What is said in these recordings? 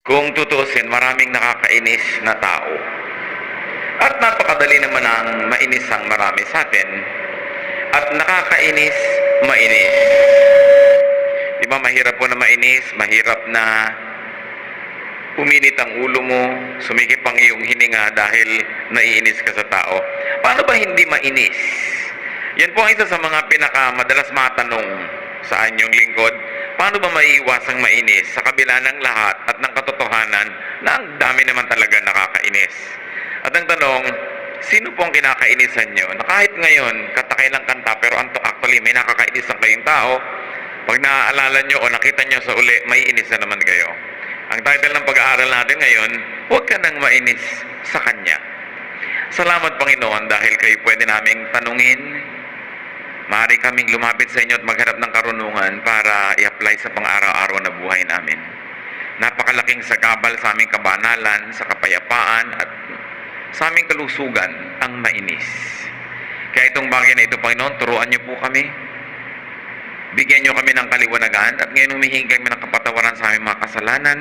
Kung tutuusin, maraming nakakainis na tao. At napakadali naman ang mainis ang marami sa atin. At nakakainis, mainis. Di ba mahirap po na mainis, mahirap na uminit ang ulo mo, sumikip ang iyong hininga dahil naiinis ka sa tao. Paano ba hindi mainis? Yan po ang isa sa mga pinakamadalas matanong sa anyong lingkod. Paano ba maiiwasang mainis sa kabila ng lahat at ng katotohanan na ang dami naman talaga nakakainis? At ang tanong, sino pong kinakainisan nyo? Na kahit ngayon, katakailang kanta, pero actually may nakakainisan kayong tao. Pag naaalala nyo o nakita nyo sa uli, may inis na naman kayo. Ang title ng pag-aaral natin ngayon, huwag ka nang mainis sa Kanya. Salamat Panginoon dahil kayo pwede naming tanungin. Maaari kaming lumapit sa inyo at maghanap ng karunungan para i-apply sa pang-araw-araw na buhay namin. Napakalaking sagabal sa aming kabanalan, sa kapayapaan at sa aming kalusugan ang mainis. Kaya itong bagay na ito, Panginoon, turuan niyo po kami. Bigyan niyo kami ng kaliwanagan at ngayon humihingi kami ng kapatawaran sa aming mga kasalanan.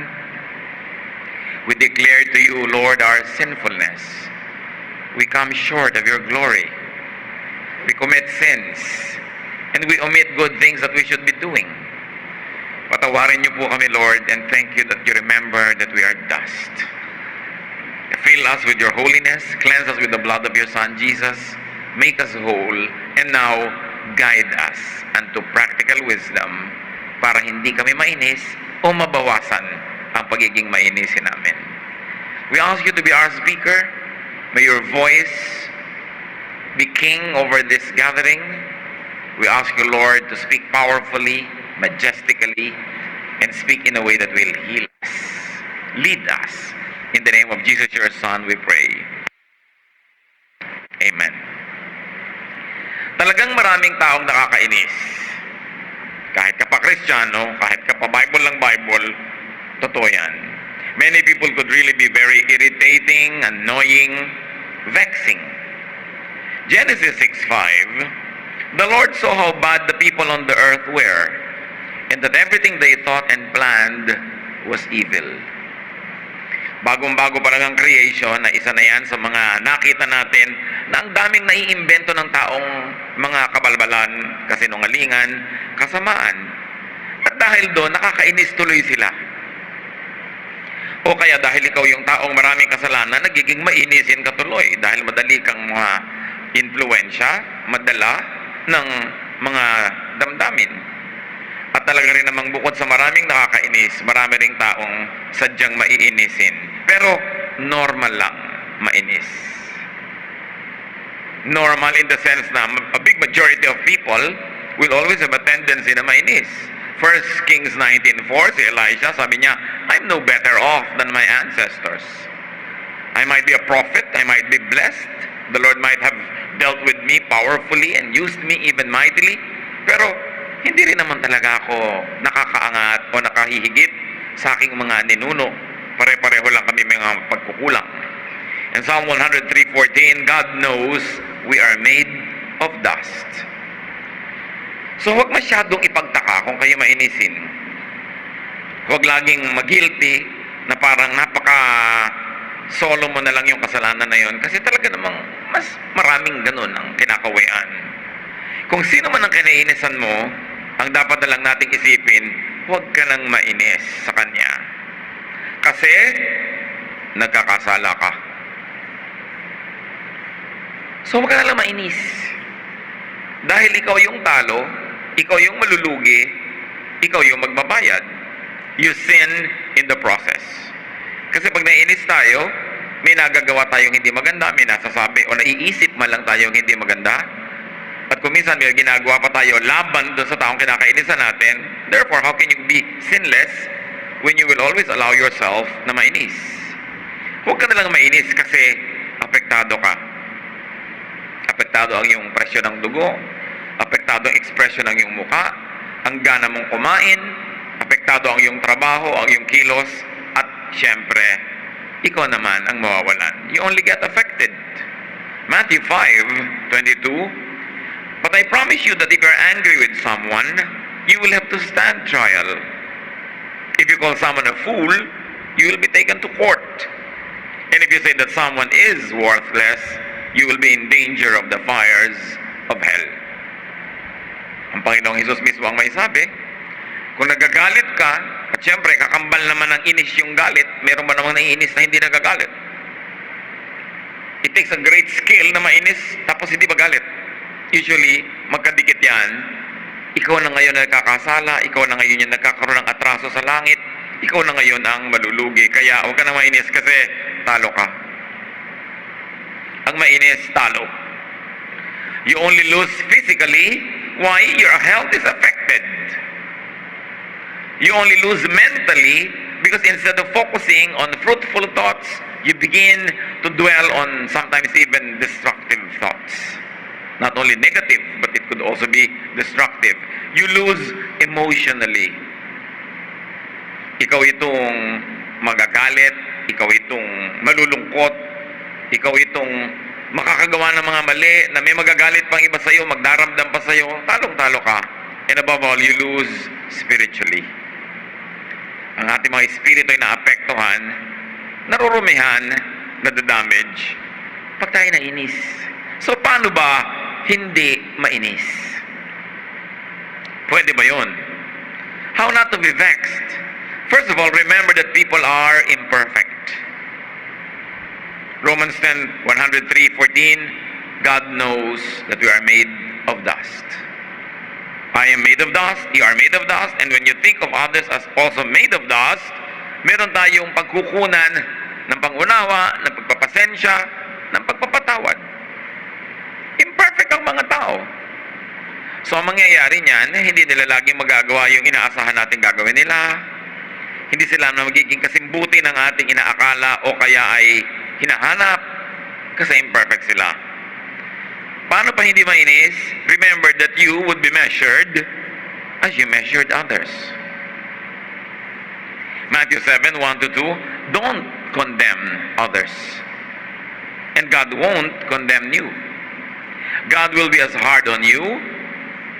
We declare to you, Lord, our sinfulness. We come short of your glory. We commit sins and we omit good things that we should be doing. Patawarin niyo po kami, Lord, and thank you that you remember that we are dust. Fill us with your holiness, cleanse us with the blood of your Son, Jesus, make us whole, and now guide us unto practical wisdom para hindi kami mainis o mabawasan ang pagiging mainisin namin. We ask you to be our speaker. May your voice be king over this gathering. We ask you, Lord, to speak powerfully, majestically, and speak in a way that will heal us, lead us. In the name of Jesus, your Son, we pray. Amen. Talagang maraming taong nakakainis. Kahit ka pa Kristiyano, kahit ka pa Bible lang Bible, totoo yan. Many people could really be very irritating, annoying, vexing. Genesis 6:5, the Lord saw how bad the people on the earth were, and that everything they thought and planned was evil. Bagong-bago pa lang ang creation na isa na yan sa mga nakita natin na ang daming naiimbento ng taong mga kabalbalan, kasinungalingan, kasamaan. At dahil doon, nakakainis tuloy sila. O kaya dahil ikaw yung taong maraming kasalanan, nagiging mainisin ka tuloy dahil madali kang mga influensya, madala ng mga damdamin. At talaga rin namang bukod sa maraming nakakainis, marami ring taong sadyang maiinisin. Pero normal lang mainis. Normal in the sense na a big majority of people will always have a tendency na mainis. 1 Kings 19:4, si Elisha, sabi niya, I'm no better off than my ancestors. I might be a prophet, I might be blessed, the Lord might have dealt with me powerfully and used me even mightily, pero hindi rin naman talaga ako nakakaangat o nakahihigit sa aking mga ninuno. Pare-pareho lang kami mga pagkukulang. In Psalm 103:14, God knows we are made of dust. So huwag masyadong ipagtaka kung kayo mainisin. Huwag laging mag-guilty na parang napaka-solo mo na lang yung kasalanan na yon. Kasi talaga namang mas maraming ganun ang kinakawayan. Kung sino man ang kinainisan mo, ang dapat na lang nating isipin, huwag ka nang mainis sa Kanya. Kasi, nagkakasala ka. So, huwag ka na lang mainis. Dahil ikaw yung talo, ikaw yung malulugi, ikaw yung magbabayad. You sin in the process. Kasi pag nainis tayo, may nagagawa tayong hindi maganda, may nasasabi o naiisip man lang tayong hindi maganda. At kung minsan may ginagawa pa tayo laban doon sa taong kinakainisan natin, therefore, how can you be sinless when you will always allow yourself na mainis? Huwag ka na lang mainis kasi apektado ka. Apektado ang iyong presyo ng dugo, apektado ang ekspresyon ng iyong muka, ang gana mong kumain, apektado ang iyong trabaho, ang iyong kilos, at syempre, ikaw naman ang mawawalan. You only get affected. Matthew 5:22, but I promise you that if you're angry with someone, you will have to stand trial. If you call someone a fool, you will be taken to court. And if you say that someone is worthless, you will be in danger of the fires of hell. Ang Panginoong Hesus mismo ang may sabi, kung nagagalit ka, at syempre, kakambal naman ng inis yung galit, meron ba namang naiinis na hindi nagagalit? It takes a great skill na mainis, tapos hindi magalit. Usually, magkadikit yan. Ikaw na ngayon na nagkakasala, ikaw na ngayon yung nagkakaroon ng atraso sa langit, ikaw na ngayon ang malulugi. Kaya huwag ka na mainis kasi talo ka. Ang mainis, talo. You only lose physically. Why? Your health is affected. You only lose mentally because instead of focusing on fruitful thoughts, you begin to dwell on sometimes even destructive thoughts. Not only negative, but it could also be destructive. You lose emotionally. Ikaw itong magagalit, ikaw itong malulungkot, ikaw itong makakagawa ng mga mali na may magagalit pang iba sa'yo, magdaramdam pa sa'yo, talong-talo ka. And above all, you lose spiritually. Ang ating mga espiritu ay naapektuhan, narurumihan, nadadamage, pag tayo nainis. So, paano ba hindi mainis? Pwede ba yun? How not to be vexed? First of all, remember that people are imperfect. Romans 10:103-14, God knows that we are made of dust. I am made of dust, you are made of dust, and when you think of others as also made of dust, meron tayong pagkukunan ng pangunawa, ng pagpapasensya, ng pagpapatawad. Imperfect ang mga tao. So, ang mangyayari niyan, hindi nila laging magagawa yung inaasahan natin gagawin nila. Hindi sila na magiging kasimbuti ng ating inaakala o kaya ay hinahanap kasi imperfect sila. Paano pa hindi mainis? Remember that you would be measured as you measured others. Matthew 7:1-2, don't condemn others. And God won't condemn you. God will be as hard on you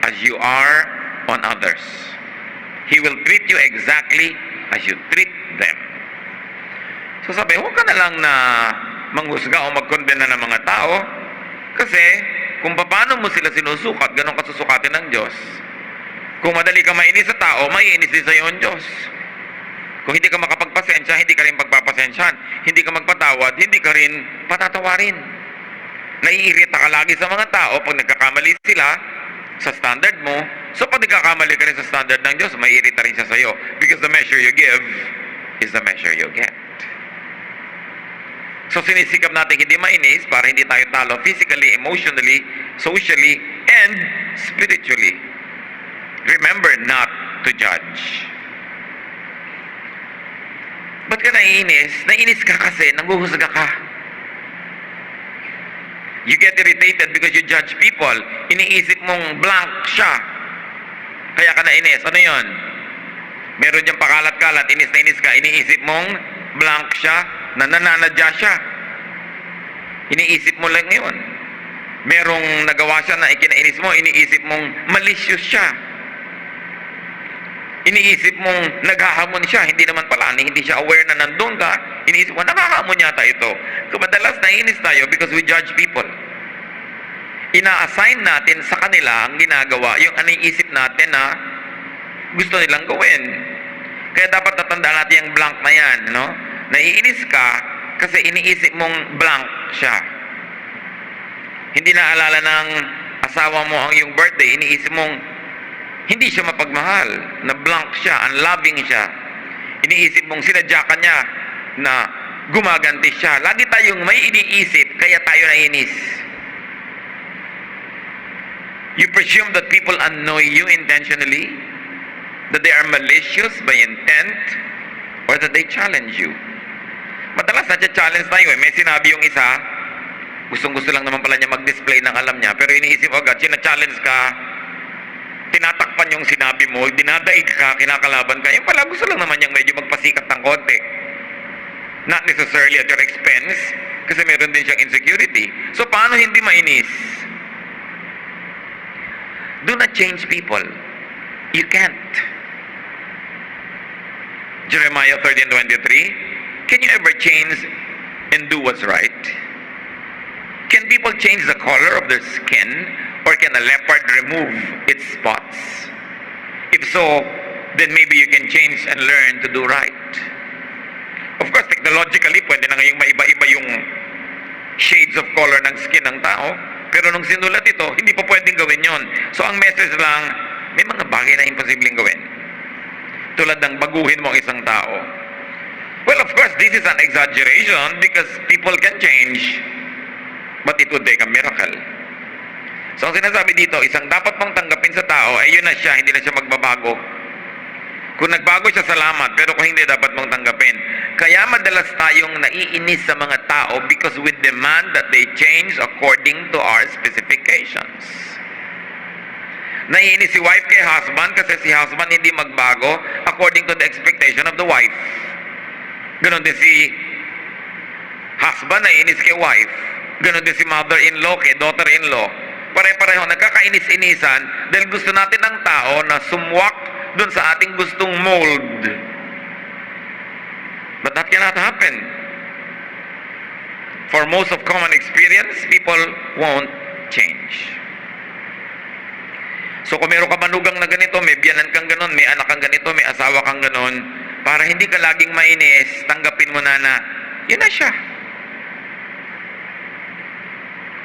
as you are on others. He will treat you exactly as you treat them. So sabi, huwag ka na lang na manghusga o magkondena ng mga tao kasi kung paano mo sila sinusukat, ganun ka susukatin ng Diyos. Kung madali ka mainis sa tao, maiinis din sa iyo ang Diyos. Kung hindi ka makapagpasensya, hindi ka rin pagpapasensyahan. Hindi ka magpatawad, hindi ka rin patatawarin. Naiirita ka lagi sa mga tao pag nagkakamali sila sa standard mo. So pag nagkakamali ka rin sa standard ng Diyos, maiirita rin siya sa iyo. Because the measure you give is the measure you get. So sinisikap natin hindi mainis para hindi tayo talo physically, emotionally, socially, and spiritually. Remember not to judge. Ba't ka naiinis? Naiinis ka kasi, nanghuhusga ka. You get irritated because you judge people. Iniisip mong blank siya. Kaya ka nainis. Ano yon? Meron diyang pakalat-kalat, inis na inis ka, iniisip mong blank siya, na nananadya siya. Iniisip mo lang yun. Merong nagawa siya na ikinainis mo, iniisip mong malicious siya. Iniisip mong naghahamon siya, hindi naman pala, hindi siya aware na nandun ka, iniisip mo, nakahamon yata ito. So, madalas nainis tayo because we judge people. Ina-assign natin sa kanila ang ginagawa, yung iniisip natin na gusto nilang gawin. Kaya dapat natandaan natin yung blank na yan, no? Naiinis ka kasi iniisip mong blank siya. Hindi naalala ng asawa mo ang iyong birthday, iniisip mong hindi siya mapagmahal, na blank siya, unloving siya. Iniisip mong sinadya ka niya na gumaganti siya. Lagi tayong may iniisip, kaya tayo naiinis. You presume that people annoy you intentionally, that they are malicious by intent, or that they challenge you. Madalas na-challenge tayo eh. May sinabi yung isa, gustong-gusto lang naman pala niya mag-display ng alam niya, pero iniisip agad, sina-challenge ka, tinatakpan yung sinabi mo, dinadaig ka, kinakalaban ka, yung pala gusto lang naman niyang medyo magpasikat ng konti. Not necessarily at your expense, kasi meron din siyang insecurity. So, paano hindi mainis? Do not change people. You can't. Jeremiah 13:23, can you ever change and do what's right? Can people change the color of their skin, or can a leopard remove its spots? If so, then maybe you can change and learn to do right. Of course, technologically, pwede na ngayong maiba-iba yung shades of color ng skin ng tao, pero nung sinulat ito, hindi pa pwedeng gawin yon. So ang message lang, may mga bagay na imposibleng gawin. Tulad ng baguhin mo ang isang tao. Well, of course, this is an exaggeration because people can change, but it would take a miracle. So ang sinasabi dito, isang dapat mong tanggapin sa tao, ay yun na siya, hindi na siya magbabago. Kung nagbago siya, salamat, pero kung hindi, dapat mong tanggapin. Kaya madalas tayong naiinis sa mga tao because we demand that they change according to our specifications. Naiinis si wife kay husband kasi si husband hindi magbago according to the expectation of the wife. Ganon din si husband naiinis kay wife. Ganon din si mother-in-law kay daughter-in-law. Pare-pareho, nagkakainis-inisan dahil gusto natin ng tao na sumwak dun sa ating gustong mold. But that cannot happen. For most of common experience, people won't change. So kung meron ka manugang na ganito, may biyanan kang ganon, may anak kang ganito, may asawa kang ganon, para hindi ka laging mainis, tanggapin mo na yun na siya.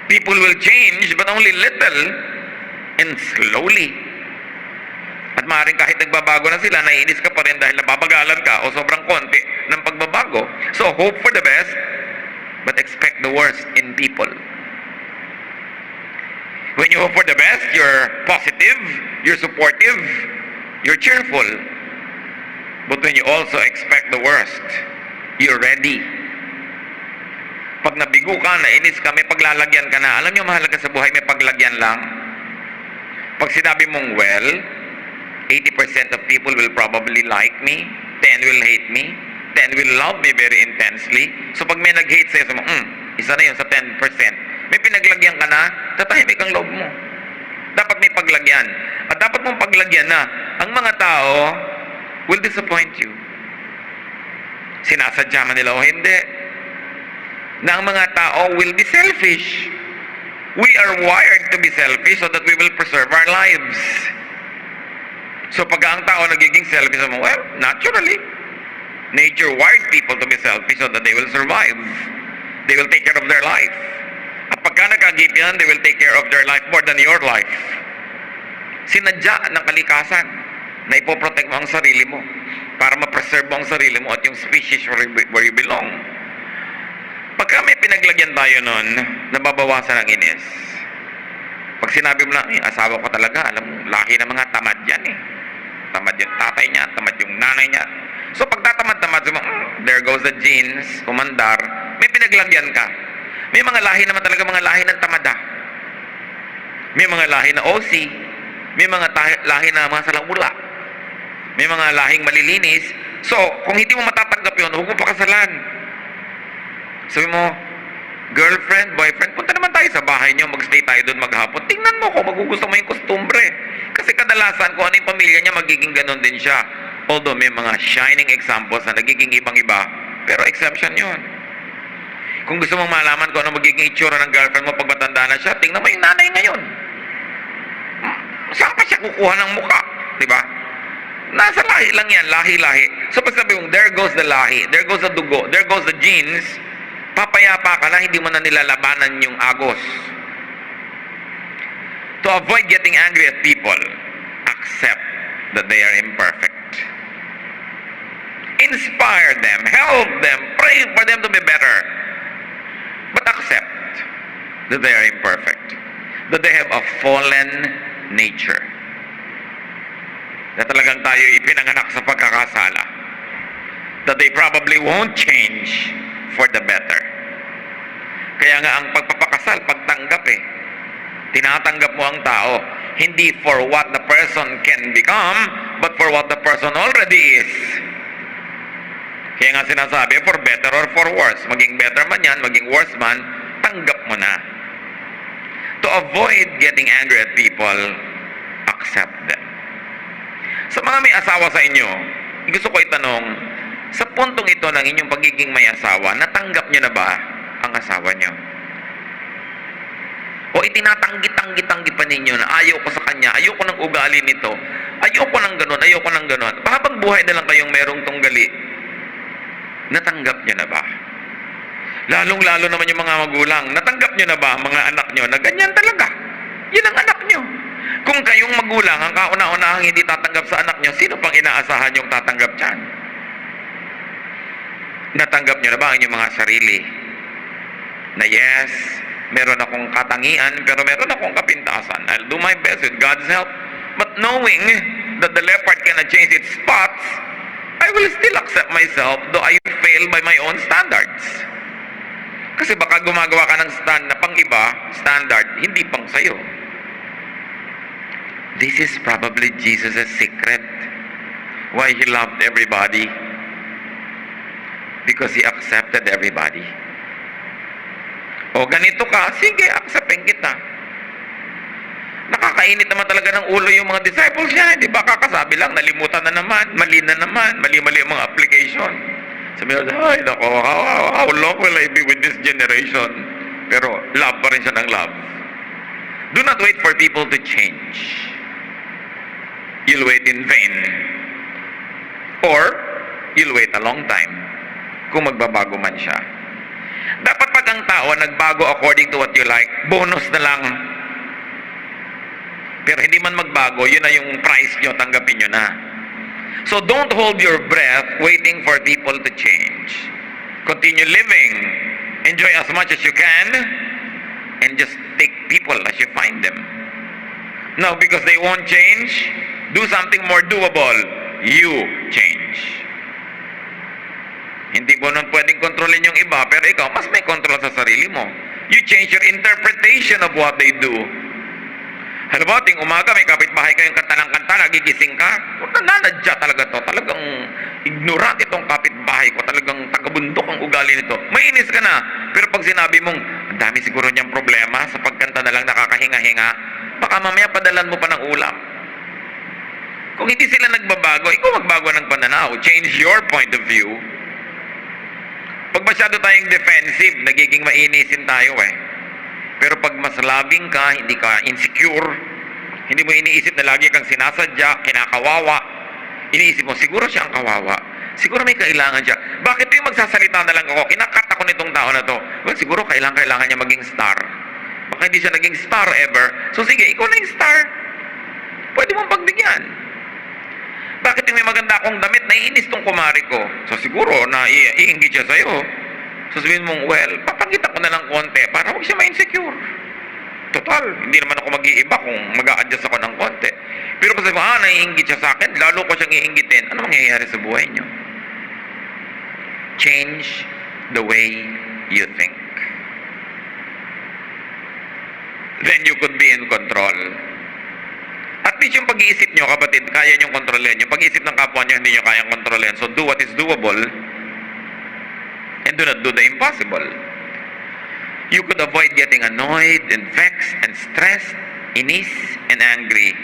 People will change, but only little and slowly. At maaaring kahit nagbabago na sila, naiinis ka pa rin dahil nababagalan ka o sobrang konti ng pagbabago. So hope for the best, but expect the worst in people. When you hope for the best, you're positive, you're supportive, you're cheerful. But when you also expect the worst, you're ready. Pag nabigo ka, nainis ka, may paglalagyan ka na. Alam niyo, mahalaga sa buhay, may paglagyan lang. Pag sinabi mong, well, 80% of people will probably like me, 10 will hate me, 10 will love me very intensely. So pag may nag-hate sa'yo, isa na yun sa 10%. May pinaglagyan ka na, tatahimik ang loob mo. Dapat may paglagyan. At dapat mong paglagyan na ang mga tao will disappoint you. Sinasadya man nila o hindi. Na ang mga tao will be selfish. We are wired to be selfish so that we will preserve our lives. So pag ang tao nagiging selfish, well, naturally, nature wired people to be selfish so that they will survive. They will take care of their life. At pagka nagkagip yan, they will take care of their life more than your life. Sinadya ng kalikasan na ipoprotect mo ang sarili mo para ma-preserve mo ang sarili mo at yung species where you belong. Pagka may pinaglagyan tayo nun, nababawasan ang inis. Pag sinabi mo lang, asawa ko talaga, alam mo, laki ng mga tamad yan eh. Tamad yung tatay niya, tamad yung nanay niya. So pag tatamad-tamad, there goes the genes, kumandar, may pinaglagyan ka. May mga lahi naman talaga, mga lahi ng tamada. May mga lahi na OC, may mga lahi na mga salaula. May mga lahing malilinis. So, kung hindi mo matatanggap yun, huwag mo pakasalan. Sabi mo, girlfriend, boyfriend, punta naman tayo sa bahay niyo, magstay tayo doon maghapon. Tingnan mo kung magugusto mo yung kostumbre. Kasi kadalasan, kung ano yung pamilya niya, magiging ganon din siya. Although may mga shining examples na nagiging ibang-iba, pero exception yun. Kung gusto mong malaman kung ano magiging itsura ng girlfriend mo pag matanda na siya, tingnan mo yung nanay ngayon. Saan pa siya kukuha ng mukha? Diba? Nasa lahi lang yan, lahi-lahi. So pag sabi mong, there goes the lahi, there goes the dugo, there goes the genes, papayapa ka na, hindi mo na nilalabanan yung agos. To avoid getting angry at people, accept that they are imperfect. Inspire them, help them, pray for them to be better. But accept that they are imperfect. That they have a fallen nature. Na talagang tayo ipinanganak sa pagkakasala. That they probably won't change for the better. Kaya nga ang pagpapakasal, pagtanggap tinatanggap mo ang tao, hindi for what the person can become, but for what the person already is. Kaya nga sinasabi, for better or for worse. Maging better man yan, maging worse man, tanggap mo na. To avoid getting angry at people, accept them. Sa mga may asawa sa inyo, gusto ko itanong, Sa puntong ito ng inyong pagiging may asawa, natanggap nyo na ba ang asawa nyo? O itinatanggi-tanggi pa ninyo na ayaw ko sa kanya, ayaw ko ng ugali nito, ayaw ko ng ganon, ayaw ko ng ganon. Habang buhay na lang kayong merong tunggali, natanggap nyo na ba? Lalong-lalo naman yung mga magulang, natanggap nyo na ba mga anak nyo na ganyan talaga? Yan ang anak nyo. Kung kayong magulang ang kauna-unahang hindi tatanggap sa anak nyo, sino pang inaasahan yung tatanggap dyan? Natanggap nyo na ba ang inyong mga sarili? Na yes, meron akong katangian, pero meron akong kapintasan. I'll do my best with God's help. But knowing that the leopard cannot change its spots, I will still accept myself, though I fail by my own standards. Kasi baka gumagawa ka ng pang-iba, standard, hindi pang sayo. This is probably Jesus' secret. Why He loved everybody. Because He accepted everybody. O ganito ka, sige, acceptin kita. Nakakainit naman talaga ng ulo yung mga disciples niya. Di ba kakasabi lang, nalimutan na naman, mali na naman, mali-mali ang mga application. Sabi ko, ay, nako, how long will I be with this generation? Pero love pa rin siya ng love. Do not wait for people to change. You'll wait in vain. Or, you'll wait a long time kung magbabago man siya. Dapat pag ang tao nagbago according to what you like, bonus na lang. Pero hindi man magbago, yun na yung price nyo, tanggapin nyo na. So don't hold your breath waiting for people to change. Continue living. Enjoy as much as you can. And just take people as you find them. Now, because they won't change, do something more doable. You change. Hindi mo nun pwedeng kontrolin yung iba, pero ikaw, mas may kontrol sa sarili mo. You change your interpretation of what they do. Halimbawa, ting umaga, may kapitbahay kayong kanta ng kanta, nagigising ka. Nananadya talaga to. Talagang ignorant itong kapitbahay ko. Talagang tagabundok ang ugali nito. Mainis ka na. Pero pag sinabi mong, ang dami siguro niyang problema, sa pagkanta na lang nakakahinga-hinga, baka mamaya padalan mo pa ng ulam. Kung hindi sila nagbabago, ikaw magbago ng pananaw. Change your point of view. Pag masyado tayong defensive, nagiging mainisin tayo eh. Pero pag mas labing ka, hindi ka insecure, hindi mo iniisip na lagi kang sinasadya, kinakawawa, iniisip mo, siguro siya ang kawawa. Siguro may kailangan siya. Bakit yung magsasalita na lang ako, kinakat ako nitong tao na to? Well, siguro kailangan niya maging star. Baka hindi siya naging star ever. So sige, ikaw na yung star. Pwede mong pagbigyan. Bakit yung may maganda akong damit, naiinis tong kumari ko? So siguro na iinggit siya sa'yo. So sabihin mong, well, papagita ko na lang konti para huwag siya ma-insecure. Total, hindi naman ako mag-iiba kung mag-a-adjust ako ng konti. Pero pag sabi mo, naiinggit siya sa akin, lalo ko siyang iinggitin, ano mangyayari sa buhay niyo? Change the way you think. Then you could be in control. At least yung pag-iisip nyo, kapatid, kaya nyo kontrolin. Yung pag-iisip ng kapwa nyo, hindi nyo kayang kontrolin. So do what is doable and do not do the impossible. You could avoid getting annoyed and vexed and stressed, inis and angry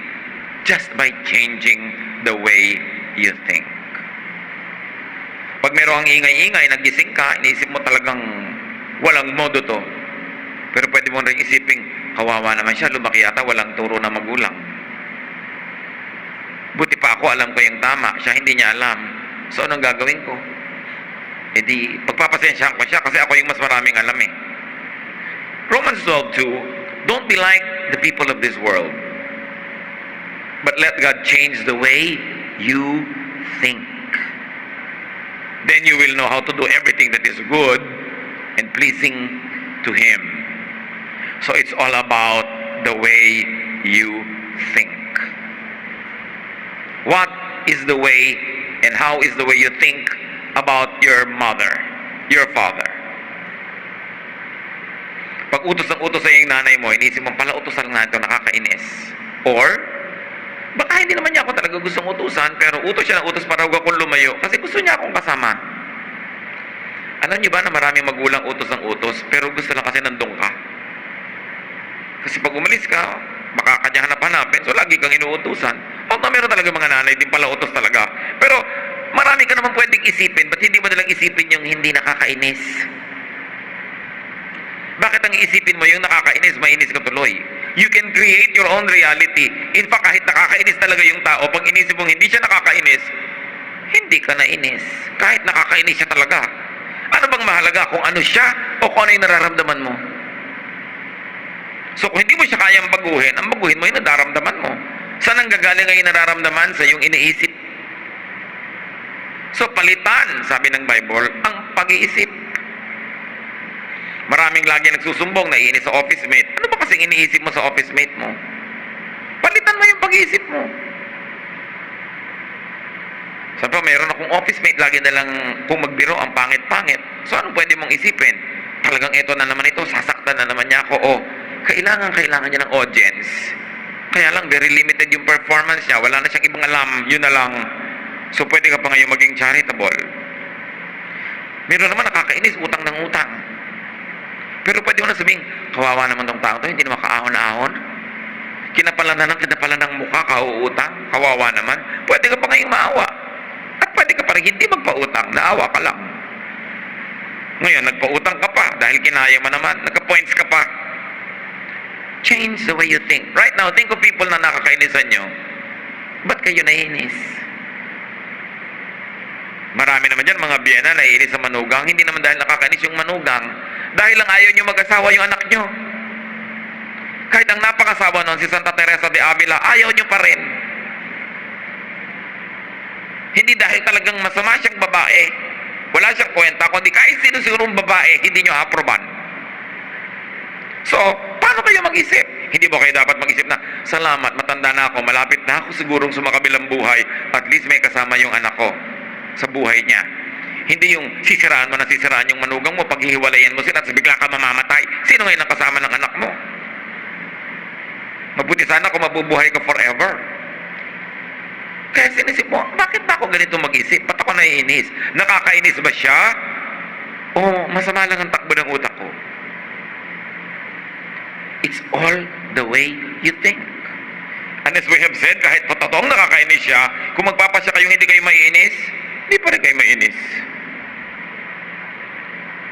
just by changing the way you think. Pag merong ingay-ingay, nagising ka, inisip mo talagang walang modo to. Pero pwede mo rin isiping, kawawa naman siya, lumaki yata, walang turo na magulang. Buti pa ako, alam ko yung tama, siya hindi niya alam. So anong gagawin ko? E di, pagpapasensyahan ko siya kasi ako yung mas maraming alam eh. Romans 12:2, don't be like the people of this world, but let God change the way you think. Then you will know how to do everything that is good and pleasing to Him. So it's all about the way you think. What is the way and how is the way you think about your mother, your father? Pag utos ng utos sa iyong nanay mo, inisip mo, pala utosan lang natin, nakakainis. Or, baka hindi naman niya ako talaga gustong utusan, pero utos siya ng utos para huwag akong lumayo, kasi gusto niya akong kasama. Alam niyo ba na maraming magulang utos ng utos, pero gusto lang kasi nandun ka? Kasi pag umalis ka, baka kanya hanap-hanapin, so lagi kang inuutusan. Meron talaga mga nanay, din pala utos talaga. Pero, marami ka naman pwedeng isipin, ba't hindi mo nalang isipin yung hindi nakakainis? Bakit ang iisipin mo yung nakakainis, mainis ka tuloy? You can create your own reality. In fact, kahit nakakainis talaga yung tao, pag inisip mong hindi siya nakakainis, hindi ka nainis. Kahit nakakainis siya talaga. Ano bang mahalaga? Kung ano siya o kung ano yung nararamdaman mo? So kung hindi mo siya kayang baguhin, ang baguhin mo yung nararamdaman mo. Saan ang gagaling ang nararamdaman? Sa yung iniisip. So palitan, sabi ng Bible, ang pag-iisip. Maraming lagi nagsusumbong, naiinis sa office mate. Ano ba kasing iniisip mo sa office mate mo? Palitan mo yung pag-iisip mo. Sabi ko, meron akong office mate, lagi na lang kung magbiro, ang pangit-pangit. So anong pwede mong isipin? Talagang ito na naman ito, sasaktan na naman niya ako. O, kailangan niya ng audience. Kaya lang, very limited yung performance niya. Wala na siyang ibang alam, yun na lang. So pwede ka pa ngayon maging charitable. Meron naman nakakainis, utang ng utang. Pero pwede mo na sabihin, kawawa naman tong tao to, hindi na makaahon-ahon. Kinapalan ng mukha, kauutang, kawawa naman. Pwede ka pa ngayong maawa. At pwede ka pa rin hindi magpautang, naawa ka lang. Ngayon, nagpautang ka pa dahil kinaya mo naman, nagka-points ka pa. Change the way you think. Right now, think of people na nakakainisan nyo. Ba't kayo naiinis? Marami naman dyan, mga biyena, naiinis sa manugang. Hindi naman dahil nakakainis yung manugang. Dahil lang ayaw nyo mag-asawa yung anak nyo. Kahit ang napakasawa nun, si Santa Teresa de Avila, ayaw nyo pa rin. Hindi dahil talagang masama siyang babae. Wala siyang kwenta, kundi kahit sino sigurong babae, hindi nyo aproban. So, paano kayo mag-isip? Hindi mo kayo dapat mag-isip na, salamat, matanda na ako, malapit na ako sigurong sumakabilang buhay, at least may kasama yung anak ko sa buhay niya. Hindi yung sisiraan mo na sisiraan yung manugang mo, paghihiwalayan mo sila at bigla ka mamamatay. Sino ngayon ang kasama ng anak mo? Mabuti sana kung mabubuhay ka forever. Kaya sinisip mo, bakit ba ako ganito mag-isip? Ba't ako naiinis? Nakakainis ba siya? O masama lang ang takbo ng utak ko? It's all the way you think. And as we have said, kahit totoong nakakainis siya, kung magpapasya kayong hindi kayo maiinis, hindi pa rin kayo mainis.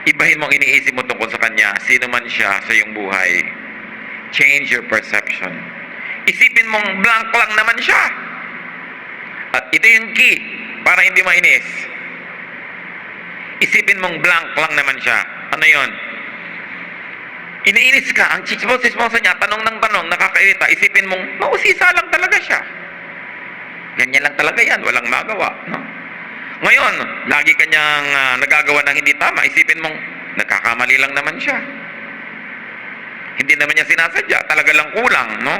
Ibahin mo ang iniisip mo tungkol sa kanya, sino man siya sa iyong buhay. Change your perception. Isipin mong blank lang naman siya. At ito yung key para hindi mainis. Isipin mong blank lang naman siya. Ano yon? Iniinis ka, ang chismosa niya, tanong ng tanong, nakakairita. Isipin mong, mausisa lang talaga siya. Ganyan lang talaga yan, walang magawa. No? Ngayon, lagi kanyang nagagawa ng hindi tama, isipin mong, nagkakamali lang naman siya. Hindi naman niya sinasadya, talaga lang kulang, no?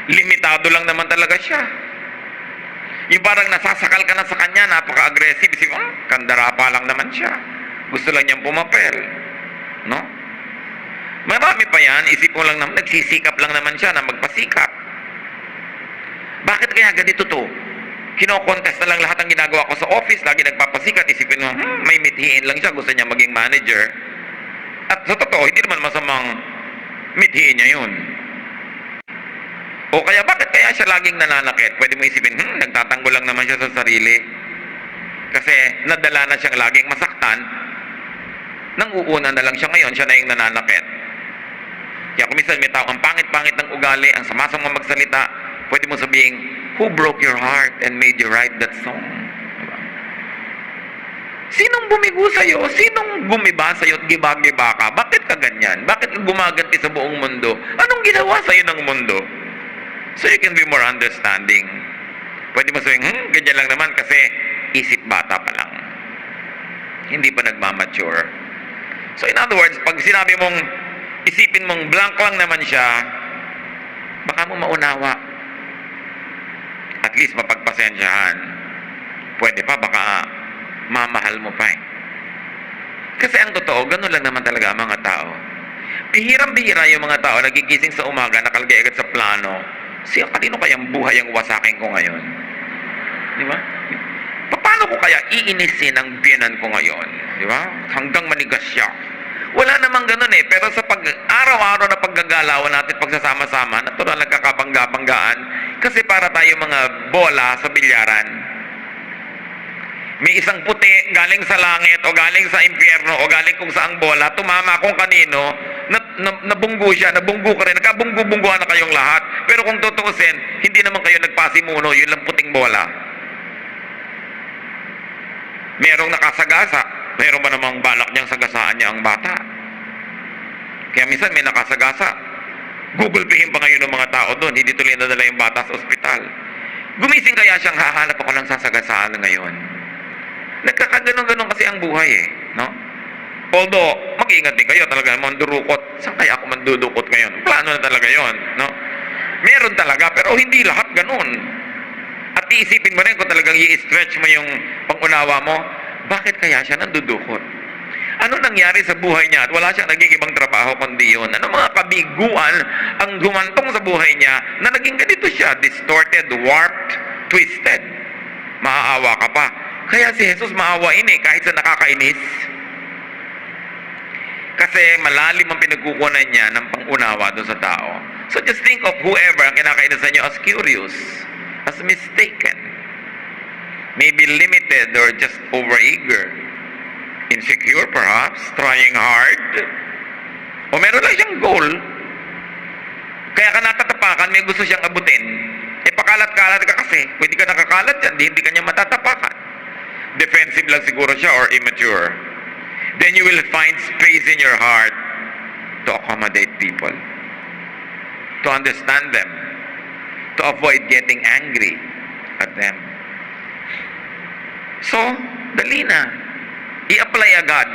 Limitado lang naman talaga siya. Yung parang nasasakal ka na sa kanya, napaka-aggressive, isipin mo, kandarapa lang naman siya. Gusto lang niyang pumapel, no? Marami pa yan, isip mo lang naman, nagsisikap lang naman siya na magpasikap. Bakit kaya ganito to? Kino-contest na lang lahat ang ginagawa ko sa office, lagi nagpapasikat, isipin mo, may mithiin lang siya, gusto niya maging manager. At sa totoo, hindi naman masamang mithiin niya yun. O kaya bakit kaya siya laging nananakit? Pwede mo isipin, nagtatanggol lang naman siya sa sarili. Kasi nadala na siyang laging masaktan, nang uuna na lang siya ngayon, siya na yung nananakit. Kaya kung minsan may tao, ang pangit-pangit ng ugali, ang sama-sama magsalita, pwede mo sabihin, who broke your heart and made you write that song? Diba? Sinong bumigo sa'yo? Sinong gumiba sa'yo at giba-giba ka? Bakit ka ganyan? Bakit ka gumaganti sa buong mundo? Anong ginawa sa'yo ng mundo? So you can be more understanding. Pwede mo sabihin, ganyan lang naman kasi isip bata pa lang. Hindi pa nagmamature. So in other words, pag sinabi mong, isipin mong blank lang naman siya, baka mo maunawa. At least mapagpasensyahan. Pwede pa, baka mamahal mo pa eh. Kasi ang totoo, ganun lang naman talaga ang mga tao. Bihirang-bihira yung mga tao, nagigising sa umaga, nakalagay agad sa plano, siya, kanino kayang buhay ang wasakin ko ngayon? Di ba? Paano ko kaya iinisin ang biyanan ko ngayon? Di ba? Hanggang manigas siya. Wala namang ganun eh. Pero sa araw-araw na paggagalawan natin, pagsasama-sama, natural nagkakabangga-banggaan. Kasi para tayo mga bola sa bilyaran. May isang puti galing sa langit o galing sa impyerno o galing kung saang bola, tumama kung kanino, nabunggo siya, nabunggo ka rin, nagkabunggo-bungguhan na kayong lahat. Pero kung tutuusin, hindi naman kayo nagpasimuno, yun lang puting bola. Merong nakasagasa, meron ba namang balak niyang sagasaan niya ang bata? Kaya minsan may nakasagasa, gugulpihin pa ngayon ng mga tao doon, hindi tuloy nadala yung bata sa ospital. Gumising kaya siyang hahanap ako lang sasagasaan ngayon. Nagkakaganon-ganon kasi ang buhay eh, no? Although, mag-iingat din kayo talaga, mandurukot. Saan kaya ako mandudukot ngayon? Plano na talaga yon, no? Meron talaga, pero hindi lahat ganun. At iisipin mo rin kung talagang i-stretch mo yung pangunawa mo, bakit kaya siya nandudukot? Ano nangyari sa buhay niya at wala siyang naging ibang trabaho kundi yun? Ano mga kabiguan ang gumantong sa buhay niya na naging ganito siya? Distorted, warped, twisted. Maaawa ka pa. Kaya si Jesus maawain eh, kahit sa nakakainis. Kasi malalim ang pinagkukunan niya ng pangunawa doon sa tao. So just think of whoever ang kinakainisan niyo as curious, as mistaken, maybe limited or just overeager, insecure perhaps, trying hard, o meron lang siyang goal, kaya ka natatapakan, may gusto siyang abutin, eh pakalat-kalat ka kasi, kung hindi ka nakakalat yan, hindi ka niya matatapakan. Defensive lang siguro siya or immature. Then you will find space in your heart to accommodate people, to understand them, to avoid getting angry at them. So, dali na. I-apply agad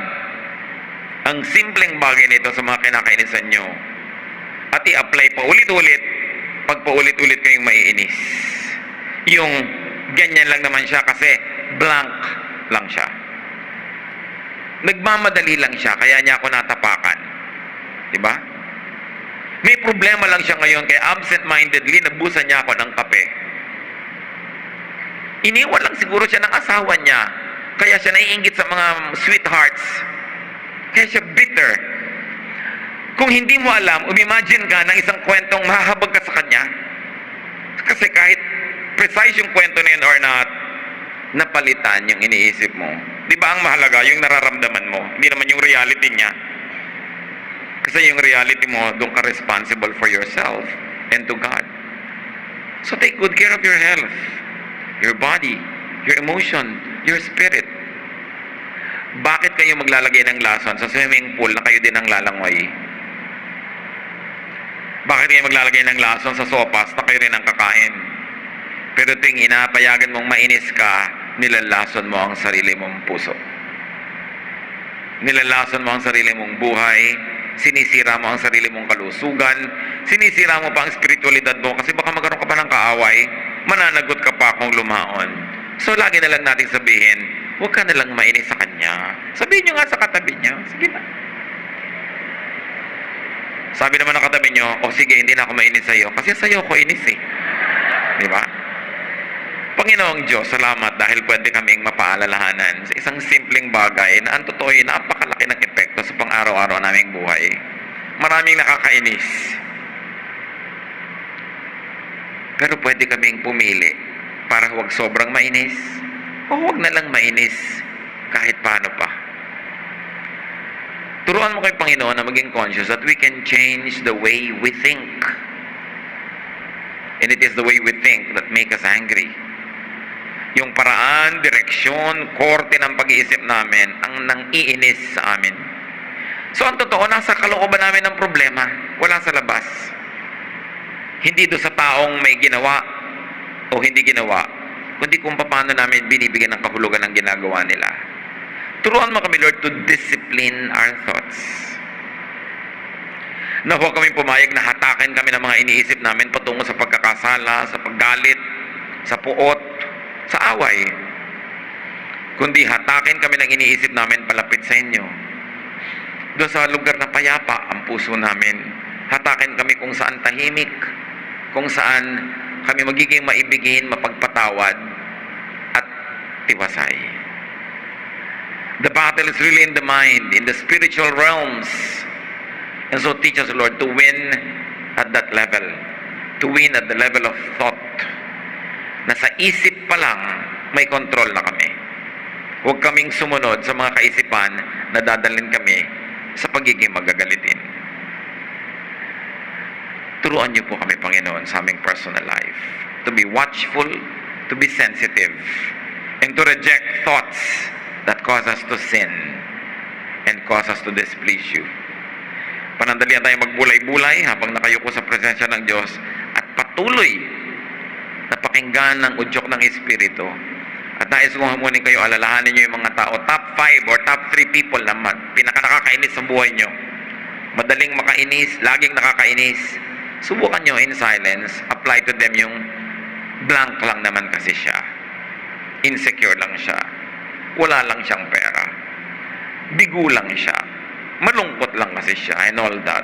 ang simpleng bagay nito sa mga kinakainisan nyo. At i-apply pa ulit-ulit pag paulit-ulit kayong maiinis. Yung ganyan lang naman siya kasi blank lang siya. Nagmamadali lang siya, kaya niya ako natapakan. Diba? May problema lang siya ngayon, kaya absent-mindedly, nabusan niya ako ng kape. Iniwan lang siguro siya ng asawa niya, kaya siya naiinggit sa mga sweethearts. Kaya siya bitter. Kung hindi mo alam, umimagine ka ng isang kwentong mahahabag ka sa kanya. Kasi kahit precise yung kwento na yun or not, napalitan yung iniisip mo. Di ba ang mahalaga yung nararamdaman mo? Hindi naman yung reality niya. Kasi yung reality mo, doon ka responsible for yourself and to God. So take good care of your health, your body, your emotion, your spirit. Bakit kayo maglalagay ng lason sa swimming pool na kayo din ang lalangoy? Bakit kayo maglalagay ng lason sa sopas na kayo rin ang kakain? Pero tuwing inapayagan mong mainis ka, nilalason mo ang sarili mong puso. Nilalason mo ang sarili mong buhay, sinisira mo ang sarili mong kalusugan, sinisira mo pa ang spiritualidad mo kasi baka magkaroon ka pa ng kaaway, mananagot ka pa kung lumaon. So lagi na lang natin sabihin, huwag ka na lang mainis sa kanya. Sabihin nyo nga sa katabi niya, sige na. Sabi naman ng katabi nyo, sige, hindi na ako mainis sa'yo kasi sa'yo ko inis eh. Di ba? Panginoong Diyos, salamat dahil pwede kaming mapaalalahanan sa isang simpleng bagay na ang totoo ay napakalaki ng epekto sa pang-araw-araw naming buhay. Maraming nakakainis. Pero pwede kaming pumili para huwag sobrang mainis o huwag na lang mainis kahit paano pa. Turuan mo kay Panginoon na maging conscious that we can change the way we think. And it is the way we think that make us angry. Yung paraan, direksyon, korte ng pag-iisip namin ang nang-iinis sa amin. So ang totoo, nasa kalooban namin ng problema, wala sa labas. Hindi do sa taong may ginawa o hindi ginawa, kundi kung paano namin binibigyan ng kahulugan ng ginagawa nila. Turuan mo kami, Lord, to discipline our thoughts. Na huwag kami pumayag na hatakin kami ng mga iniisip namin patungo sa pagkakasala, sa paggalit, sa puot, sa away. Kundi hatakin kami ng iniisip namin palapit sa inyo. Doon sa lugar na payapa ang puso namin. Hatakin kami kung saan tahimik, kung saan kami magiging maibigin, mapagpatawad, at tiwasay. The battle is really in the mind, in the spiritual realms. And so teach us, Lord, to win at that level. To win at the level of thought. Na sa isip pa lang, may control na kami. Huwag kaming sumunod sa mga kaisipan na dadalhin kami sa pagiging magagalitin. Turuan niyo po kami, Panginoon, sa aming personal life. To be watchful, to be sensitive, and to reject thoughts that cause us to sin and cause us to displease you. Panandalian tayo magbulay-bulay habang nakayuko sa presensya ng Diyos at patuloy na pakinggan ng udyok ng Espiritu. At nais kong hamunin kayo, alalahanin nyo yung mga tao, top 5 or top 3 people na pinaka-nakakainis sa buhay nyo. Madaling makainis, laging nakakainis. Subukan nyo in silence, apply to them yung blank lang naman kasi siya. Insecure lang siya. Wala lang siyang pera. Bigo lang siya. Malungkot lang kasi siya and all that.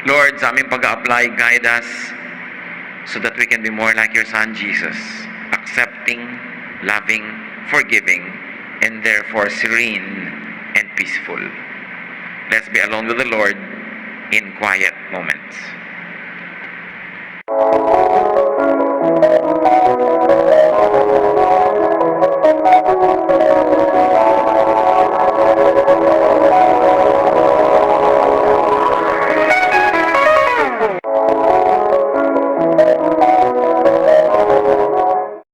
Lord, sa aming pag-a-apply, guide us so that we can be more like your Son, Jesus. Accepting, loving, forgiving, and therefore serene and peaceful. Let's be alone with the Lord in quiet moments.